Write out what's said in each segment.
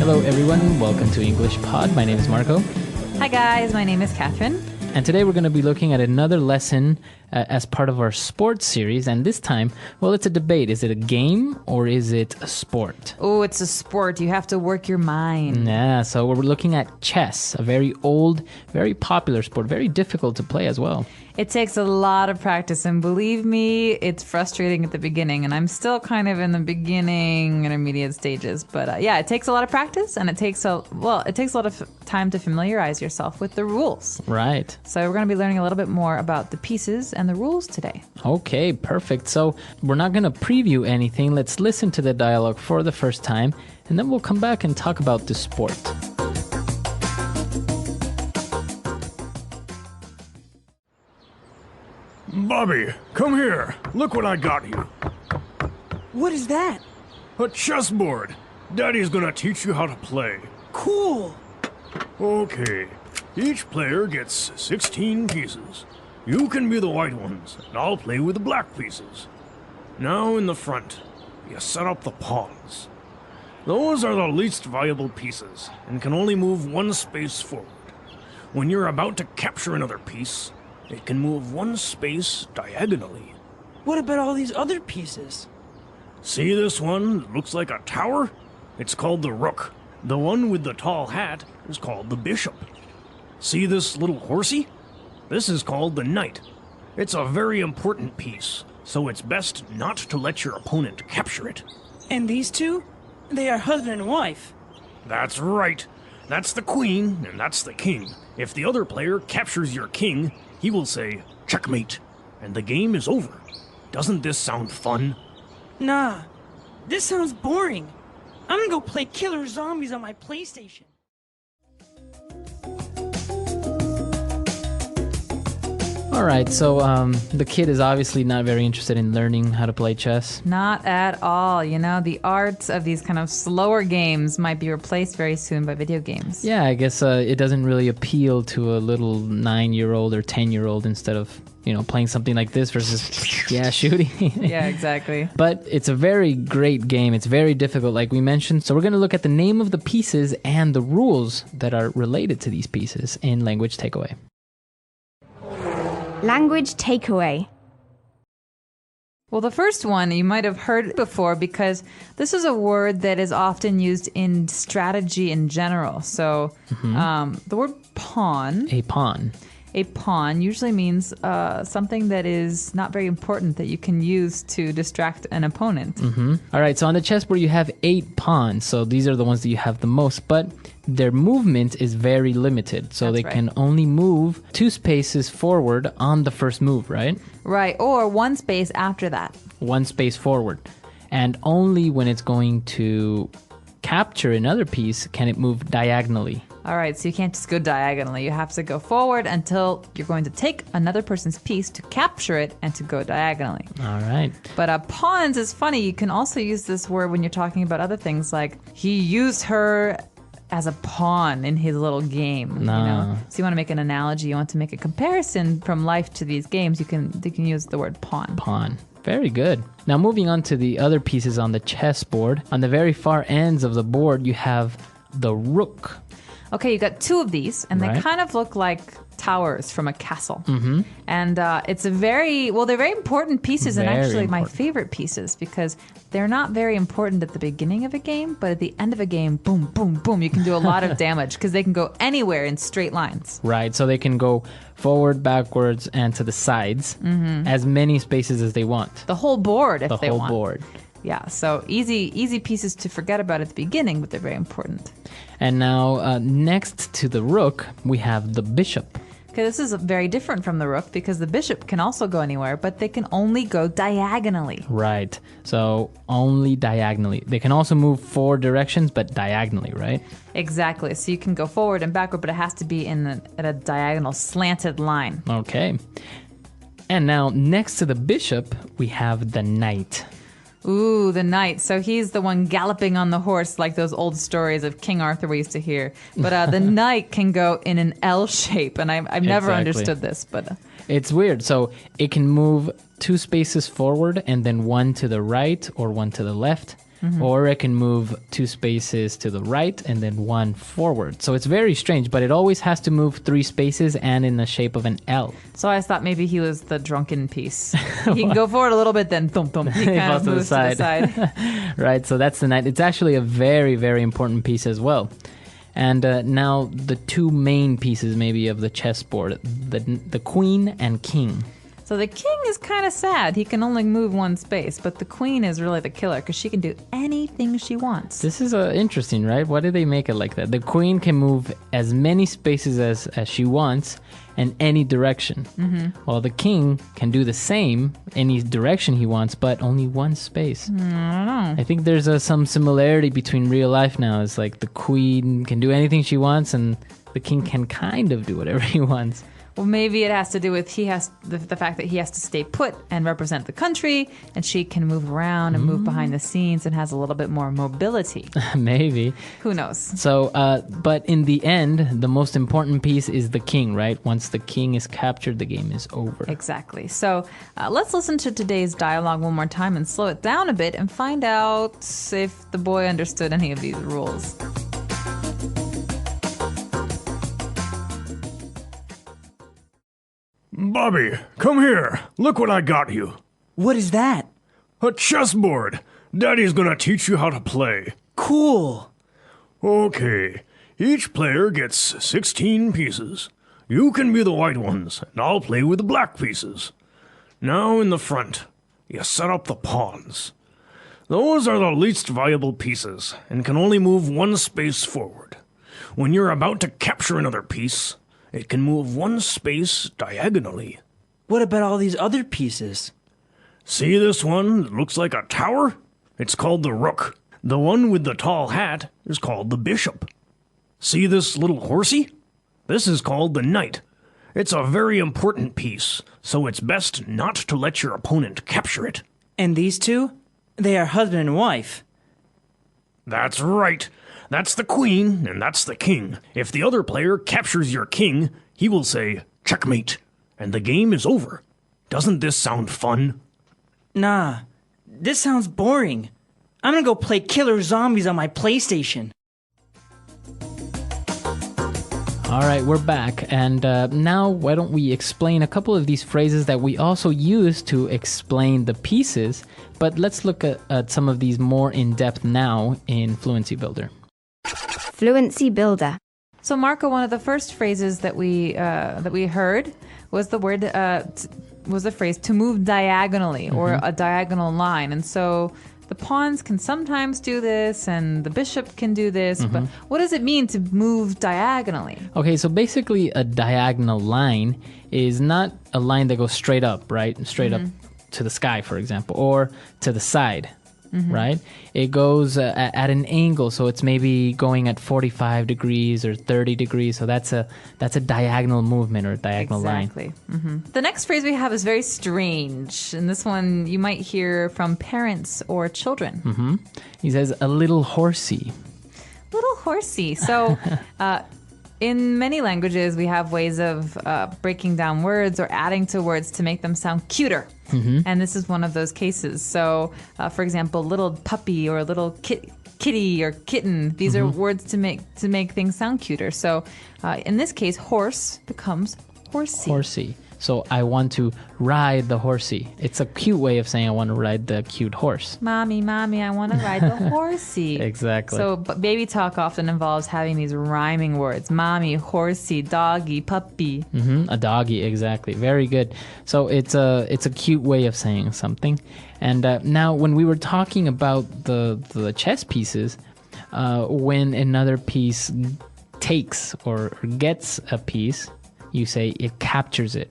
Hello everyone, welcome to English Pod. My name is Marco. Hi guys, my name is Catherine. And today we're going to be looking at another lesson as part of our sports series. And this time, well, it's a debate. Is it a game or is it a sport? Oh, it's a sport. You have to work your mind. Yeah, so we're looking at chess, a very old, very popular sport, very difficult to play as well. It takes a lot of practice, and believe me, it's frustrating at the beginning, and I'm still kind of in the beginning, intermediate stages. But yeah, it takes a lot of practice, and it takes a lot of time to familiarize yourself with the rules. Right. So we're going to be learning a little bit more about the pieces and the rules today. Okay, perfect. So we're not going to preview anything. Let's listen to the dialogue for the first time, and then we'll come back and talk about the sport. Bobby, come here. Look what I got you. What is that? A chessboard. Daddy's gonna teach you how to play. Cool. Okay. Each player gets 16 pieces. You can be the white ones, and I'll play with the black pieces. Now in the front, you set up the pawns. Those are the least valuable pieces, and can only move one space forward. When you're about to capture another piece, it can move one space diagonally. What about all these other pieces? See this one that looks like a tower? It's called the rook. The one with the tall hat is called the bishop. See this little horsey? This is called the knight. It's a very important piece, so it's best not to let your opponent capture it. And these two? They are husband and wife. That's right. That's the queen, and that's the king. If the other player captures your king, he will say, checkmate, and the game is over. Doesn't this sound fun? Nah, this sounds boring. I'm gonna go play Killer Zombies on my PlayStation. All right, so the kid is obviously not very interested in learning how to play chess. Not at all. You know, the art of these kind of slower games might be replaced very soon by video games. Yeah, I guess it doesn't really appeal to a little 9-year-old or 10-year-old instead of, playing something like this versus, shooting. Yeah, exactly. But it's a very great game. It's very difficult, like we mentioned. So we're going to look at the name of the pieces and the rules that are related to these pieces in Language Takeaway. Language takeaway. Well, the first one you might have heard before because this is a word that is often used in strategy in general. So the word pawn. A pawn. A pawn usually means something that is not very important that you can use to distract an opponent. Mm-hmm. All right, so on the chessboard you have 8 pawns. So these are the ones that you have the most, but their movement is very limited. So That's they right. can only move 2 spaces forward on the first move, right? Right, or one space after that. 1 space forward. And only when it's going to capture another piece can it move diagonally. All right, so you can't just go diagonally. You have to go forward until you're going to take another person's piece to capture it and to go diagonally. All right. But pawns is funny. You can also use this word when you're talking about other things, like he used her as a pawn in his little game. No. So you want to make an analogy, you want to make a comparison from life to these games, you can use the word pawn. Pawn. Very good. Now moving on to the other pieces on the chessboard. On the very far ends of the board, you have the rook. Okay, you got 2 of these, and Right. they kind of look like towers from a castle. Mm-hmm. And it's they're very important pieces, and Very actually my important. favorite pieces, because they're not very important at the beginning of a game, but at the end of a game, boom, boom, boom, you can do a lot of damage, because they can go anywhere in straight lines. Right, so they can go forward, backwards, and to the sides, as many spaces as they want. The whole board, if The they whole want. board. Yeah, so easy pieces to forget about at the beginning, but they're very important. And now, next to the rook, we have the bishop. Okay, this is very different from the rook because the bishop can also go anywhere, but they can only go diagonally. Right, so only diagonally. They can also move 4 directions, but diagonally, right? Exactly. So you can go forward and backward, but it has to be at a diagonal, slanted line. Okay. And now, next to the bishop, we have the knight. Ooh, the knight. So he's the one galloping on the horse like those old stories of King Arthur we used to hear. But the knight can go in an L shape, and I've never Exactly. understood this. But It's weird. So it can move 2 spaces forward and then 1 to the right or 1 to the left. or it can move 2 spaces to the right and then 1 forward. So it's very strange, but it always has to move 3 spaces and in the shape of an L. So I thought maybe he was the drunken piece. He can go forward a little bit, then thump thump. He kind of moves to the side. Right, so that's the knight. It's actually a very, very important piece as well. And now the 2 main pieces maybe of the chessboard, the queen and king. So the king is kind of sad. He can only move 1 space, but the queen is really the killer because she can do anything she wants. This is interesting, right? Why did they make it like that? The queen can move as many spaces as she wants in any direction. While the king can do the same, any direction he wants, but only 1 space. I don't know. I think there's some similarity between real life now. It's like the queen can do anything she wants and the king can kind of do whatever he wants. Well, maybe it has to do with the fact that he has to stay put and represent the country, and she can move around and move behind the scenes and has a little bit more mobility. Maybe. Who knows? So, but in the end, the most important piece is the king, right? Once the king is captured, the game is over. Exactly. So let's listen to today's dialogue one more time and slow it down a bit and find out if the boy understood any of these rules. Bobby, come here. Look what I got you. What is that? A chessboard. Daddy's gonna teach you how to play. Cool. Okay. Each player gets 16 pieces. You can be the white ones, and I'll play with the black pieces. Now in the front, you set up the pawns. Those are the least valuable pieces, and can only move 1 space forward. When you're about to capture another piece, it can move 1 space diagonally. What about all these other pieces? See this one that looks like a tower? It's called the rook. The one with the tall hat is called the bishop. See this little horsey? This is called the knight. It's a very important piece, so it's best not to let your opponent capture it. And these 2? They are husband and wife. That's right. That's the queen, and that's the king. If the other player captures your king, he will say, checkmate, and the game is over. Doesn't this sound fun? Nah, this sounds boring. I'm gonna go play killer zombies on my PlayStation. All right, we're back. And now why don't we explain a couple of these phrases that we also use to explain the pieces. But let's look at some of these more in depth now in Fluency Builder. Fluency Builder. So, Marco, one of the first phrases that we heard was the phrase to move diagonally or a diagonal line. And so the pawns can sometimes do this and the bishop can do this. But what does it mean to move diagonally? Okay, so basically a diagonal line is not a line that goes straight up, right? Straight up to the sky, for example, or to the side. Right? It goes at an angle, so it's maybe going at 45 degrees or 30 degrees. So that's a diagonal movement or a diagonal line. Exactly. The next phrase we have is very strange, and this one you might hear from parents or children. He says, a little horsey. Little horsey. So in many languages, we have ways of breaking down words or adding to words to make them sound cuter. And this is one of those cases. So, for example, little puppy or little kitty or kitten. These are words to make things sound cuter. So, in this case, horse becomes horsey. Horsey. So I want to ride the horsey. It's a cute way of saying I want to ride the cute horse. Mommy, I want to ride the horsey. Exactly. So baby talk often involves having these rhyming words. Mommy, horsey, doggy, puppy. A doggy, exactly. Very good. So it's a cute way of saying something. And now when we were talking about the chess pieces, when another piece takes or gets a piece, you say it captures it.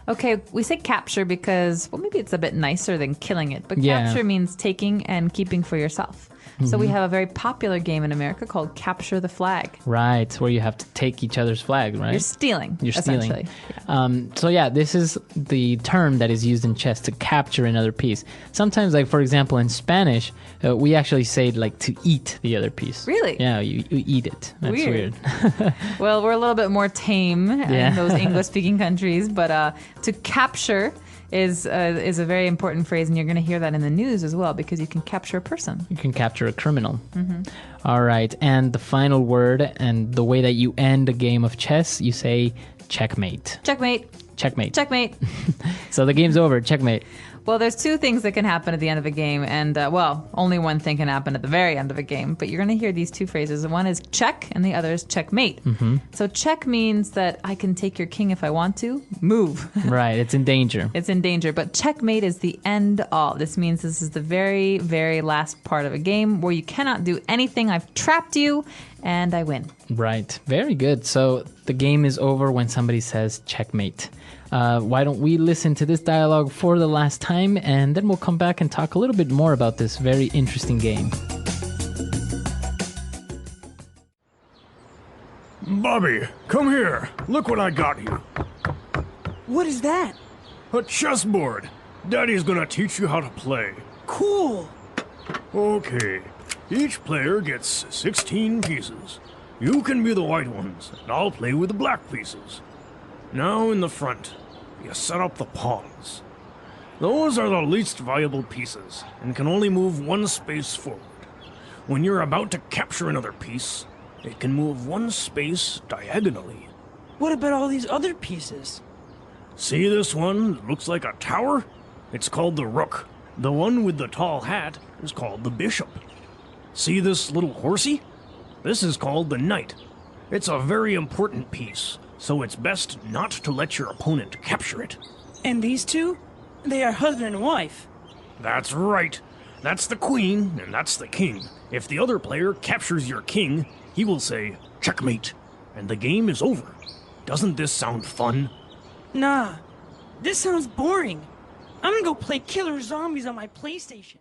Okay, we say capture because, well, maybe it's a bit nicer than killing it, but Yeah. capture means taking and keeping for yourself. So we have a very popular game in America called Capture the Flag. Right, where you have to take each other's flag, right? You're stealing, You're stealing. essentially. So yeah, this is the term that is used in chess, to capture another piece. Sometimes, like for example, in Spanish, we actually say like to eat the other piece. Really? Yeah, you eat it. That's weird. Well, we're a little bit more tame Yeah. in those English-speaking countries, but to capture is a very important phrase, and you're going to hear that in the news as well, because you can capture a person. You can capture a criminal. All right. And the final word and the way that you end a game of chess, you say checkmate. Checkmate. Checkmate. Checkmate. So the game's over. Checkmate. Well, there's two things that can happen at the end of a game, and only one thing can happen at the very end of a game. But you're going to hear these two phrases. One is check, and the other is checkmate. So check means that I can take your king if I want to. Move. Right. It's in danger. It's in danger. But checkmate is the end all. This means this is the very, very last part of a game where you cannot do anything. I've trapped you, and I win. Right. Very good. So the game is over when somebody says checkmate. Why don't we listen to this dialogue for the last time, and then we'll come back and talk a little bit more about this very interesting game. Bobby, come here. Look what I got you. What is that? A chessboard. Daddy's gonna teach you how to play. Cool. Okay. Each player gets 16 pieces. You can be the white ones, and I'll play with the black pieces. Now in the front, you set up the pawns. Those are the least valuable pieces, and can only move one space forward. When you're about to capture another piece, it can move one space diagonally. What about all these other pieces? See this one that looks like a tower? It's called the rook. The one with the tall hat is called the bishop. See this little horsey? This is called the knight. It's a very important piece, so it's best not to let your opponent capture it. And these two? They are husband and wife. That's right. That's the queen, and that's the king. If the other player captures your king, he will say, checkmate, and the game is over. Doesn't this sound fun? Nah, this sounds boring. I'm gonna go play killer zombies on my PlayStation.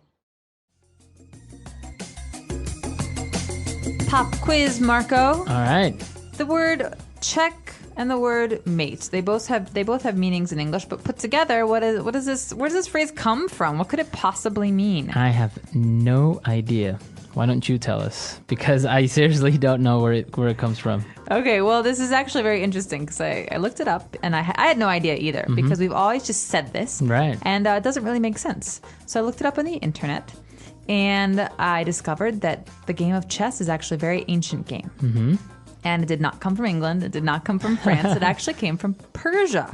Pop quiz, Marco. All right. The word check and the word mate. They both have meanings in English, but put together, where does this phrase come from? What could it possibly mean? I have no idea. Why don't you tell us? Because I seriously don't know where it comes from. Okay, well, this is actually very interesting because I looked it up and I had no idea either because we've always just said this. Right. And it doesn't really make sense. So I looked it up on the internet and I discovered that the game of chess is actually a very ancient game. And it did not come from England. It did not come from France. It actually came from Persia.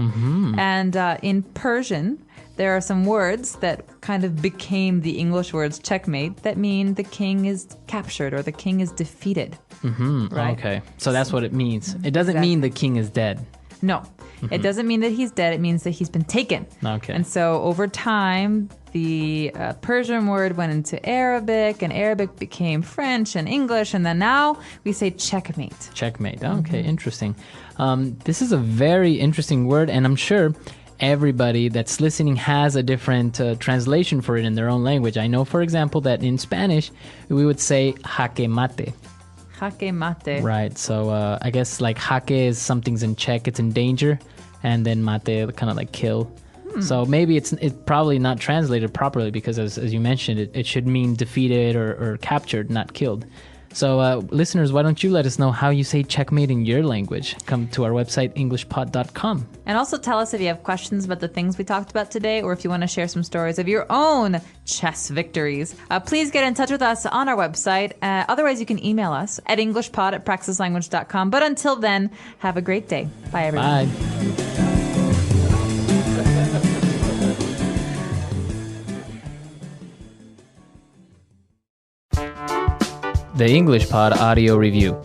And in Persian, there are some words that kind of became the English words checkmate that mean the king is captured or the king is defeated. Right? Okay. So that's what it means. It doesn't mean the king is dead. No. It doesn't mean that he's dead. It means that he's been taken. Okay. And so over time, the Persian word went into Arabic, and Arabic became French and English, and then now we say checkmate. Checkmate. Okay, interesting. This is a very interesting word, and I'm sure everybody that's listening has a different translation for it in their own language. I know, for example, that in Spanish, we would say jaque mate. Jaque mate. Right. So I guess like jaque is something's in check, it's in danger, and then mate kind of like kill. So maybe it's probably not translated properly because as you mentioned, it should mean defeated or captured, not killed. So listeners, why don't you let us know how you say checkmate in your language? Come to our website, englishpod.com. And also tell us if you have questions about the things we talked about today or if you want to share some stories of your own chess victories. Please get in touch with us on our website. Otherwise, you can email us at englishpod@praxislanguage.com. But until then, have a great day. Bye, everyone. Bye. The English Pod Audio Review.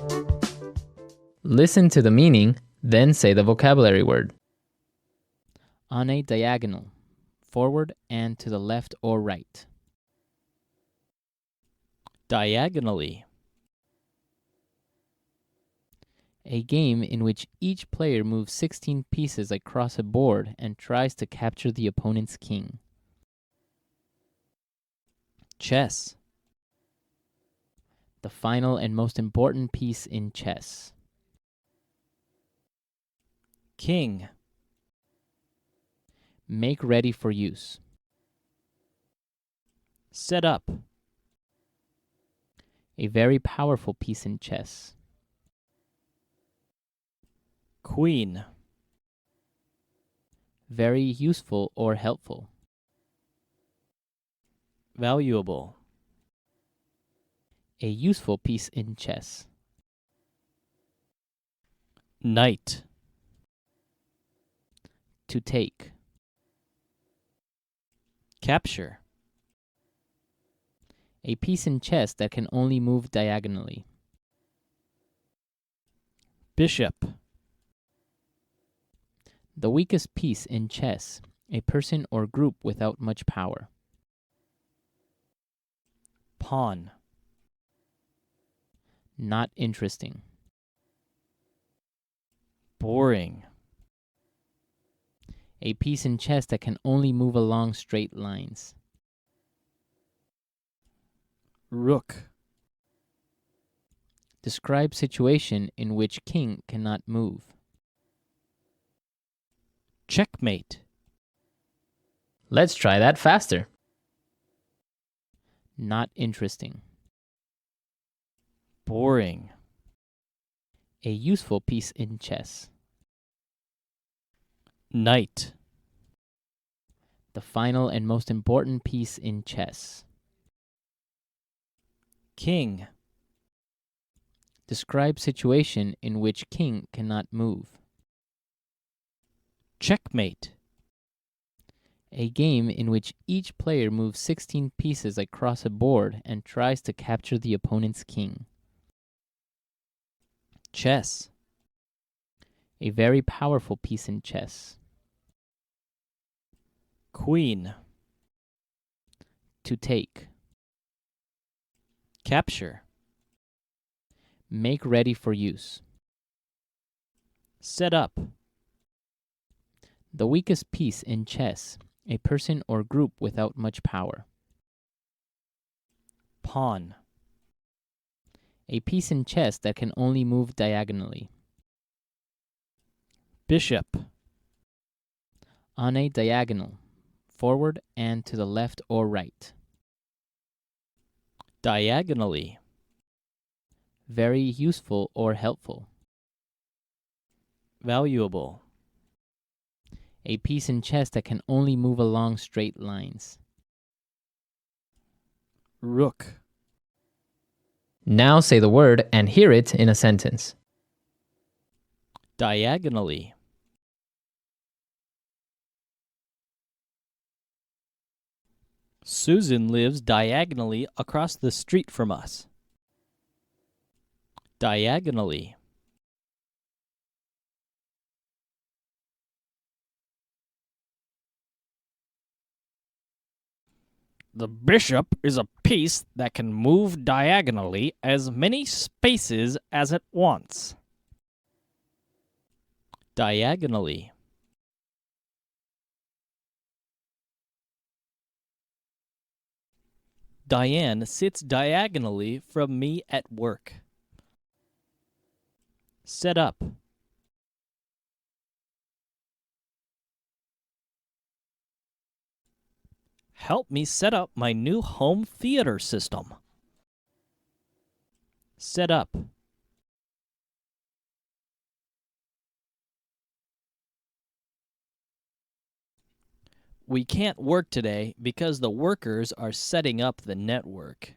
Listen to the meaning, then say the vocabulary word. On a diagonal, forward and to the left or right. Diagonally. A game in which each player moves 16 pieces across a board and tries to capture the opponent's king. Chess. The final and most important piece in chess. King. Make ready for use. Set up. A very powerful piece in chess. Queen. Very useful or helpful. Valuable. A useful piece in chess. Knight. To take. Capture. A piece in chess that can only move diagonally. Bishop. The weakest piece in chess. A person or group without much power. Pawn. Not interesting. Boring. A piece in chess that can only move along straight lines. Rook. Describe situation in which king cannot move. Checkmate. Let's try that faster. Not interesting. Boring. A useful piece in chess. Knight. The final and most important piece in chess. King. Describe situation in which king cannot move. Checkmate. A game in which each player moves 16 pieces across a board and tries to capture the opponent's king. Chess. A very powerful piece in chess. Queen. To take. Capture. Make ready for use. Set up. The weakest piece in chess. A person or group without much power. Pawn. A piece in chess that can only move diagonally. Bishop. On a diagonal, forward and to the left or right. Diagonally. Very useful or helpful. Valuable. A piece in chess that can only move along straight lines. Rook. Now say the word and hear it in a sentence. Diagonally. Susan lives diagonally across the street from us. Diagonally. The bishop is a piece that can move diagonally as many spaces as it wants. Diagonally. Diane sits diagonally from me at work. Set up. Help me set up my new home theater system. Set up. We can't work today because the workers are setting up the network.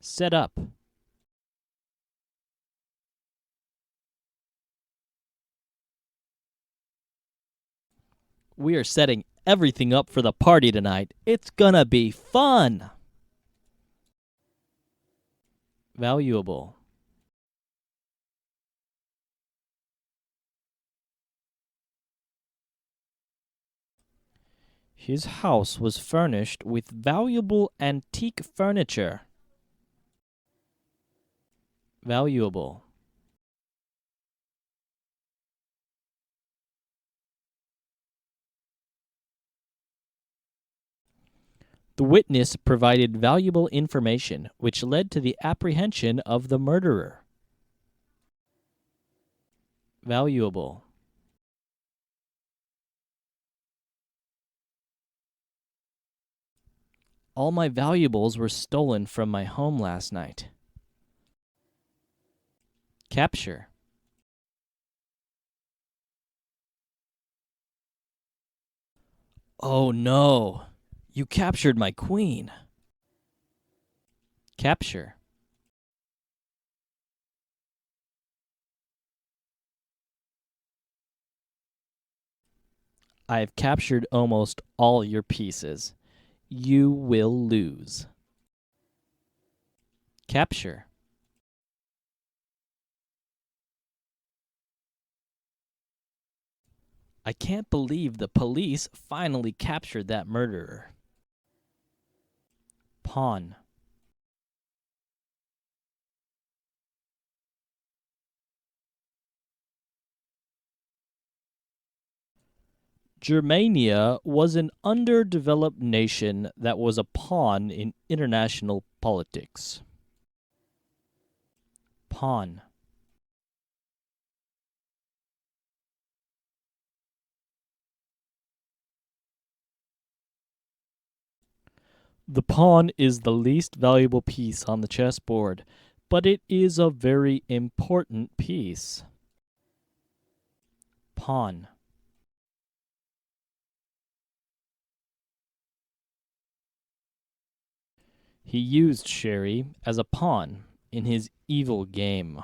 Set up. We are setting everything up for the party tonight. It's gonna be fun. Valuable. His house was furnished with valuable antique furniture. Valuable. The witness provided valuable information, which led to the apprehension of the murderer. Valuable. All my valuables were stolen from my home last night. Capture. Oh no! You captured my queen. Capture. I've captured almost all your pieces. You will lose. Capture. I can't believe the police finally captured that murderer. Pawn. Germania was an underdeveloped nation that was a pawn in international politics. Pawn. The pawn is the least valuable piece on the chessboard, but it is a very important piece. Pawn. He used Sherry as a pawn in his evil game.